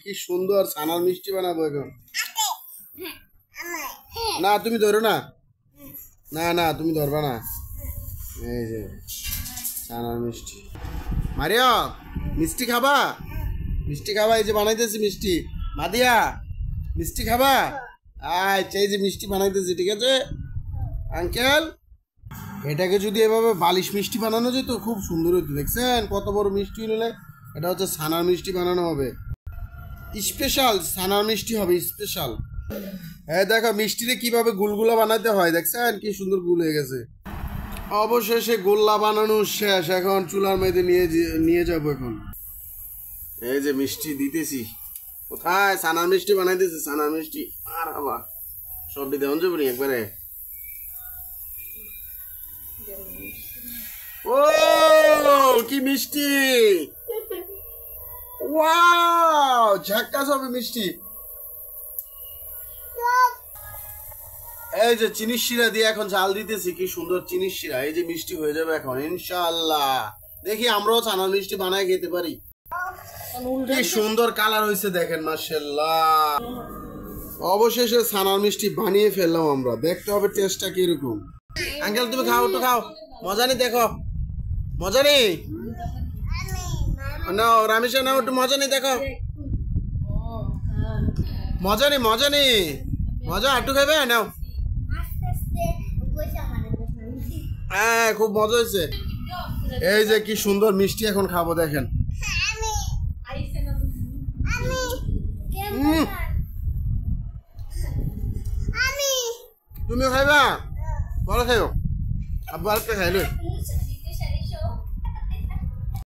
কি সুন্দর ছানার মিষ্টি বানাবো এখন। না তুমি ধরো না, না না তুমি ধরবা না। এই যে ছানার মিষ্টি। মারিয়া মিষ্টি খাবা? মিষ্টি খাবা? এই যে বানাইতেছি মিষ্টি। মাদিয়া মিষ্টি খাবা? আচ্ছা এই যে মিষ্টি বানাইতেছি, ঠিক আছে আঙ্কেল। এটাকে যদি এভাবে বালিশ মিষ্টি বানানো যেত খুব সুন্দর হতো। দেখছেন কত বড় মিষ্টি হলে? এটা হচ্ছে ছানার মিষ্টি বানানো হবে, স্পেশাল ছানার মিষ্টি হবে স্পেশাল। হ্যাঁ দেখো মিষ্টিতে কিভাবে গুলগুলা বানাতে হয়, দেখছেন কি সুন্দর গুল হয়ে গেছে। অবশেষে গোল্লা বানানো শেষ, এখন চুলার মধ্যে নিয়ে যাবো এখন। এই যে মিষ্টি দিতেছি, কোথায় ছানার মিষ্টি বানাইতেছি, ছানার মিষ্টি। আর বাবা সবটি দেওয়া যাবে নি একবারে। ও কি মিষ্টি, ওয়াও ঝাক্কাস হবে মিষ্টি। এই যে চিনির শিরা দিয়ে এখন জাল দিতেছি, কি সুন্দর চিনির শিরা। এই যে মিষ্টি হয়ে যাবে এখন ইনশাআল্লাহ। দেখি আমরাও ছানার মিষ্টি বানায় খেতে পারি। কি সুন্দর কালার হয়েছে দেখেন মাশাআল্লাহ। অবশেষে ছানার মিষ্টি বানিয়ে ফেললাম আমরা, দেখতে হবে টেস্টটা কিরকম। আঙ্কেল তুমি খাও, একটু খাও, মজা নেই দেখো, মজা নেই না রামেশা, নাও একটু মজা নেই দেখো, মজা নেই মজা নেই, মজা একটু খাবে নাও। হ্যাঁ খুব মজা হয়েছে। এই যে কি সুন্দর মিষ্টি এখন খাবো দেখেন। তুমিও খাইবা? বলো খাইও, আব্বু আরেকটা খাইলে।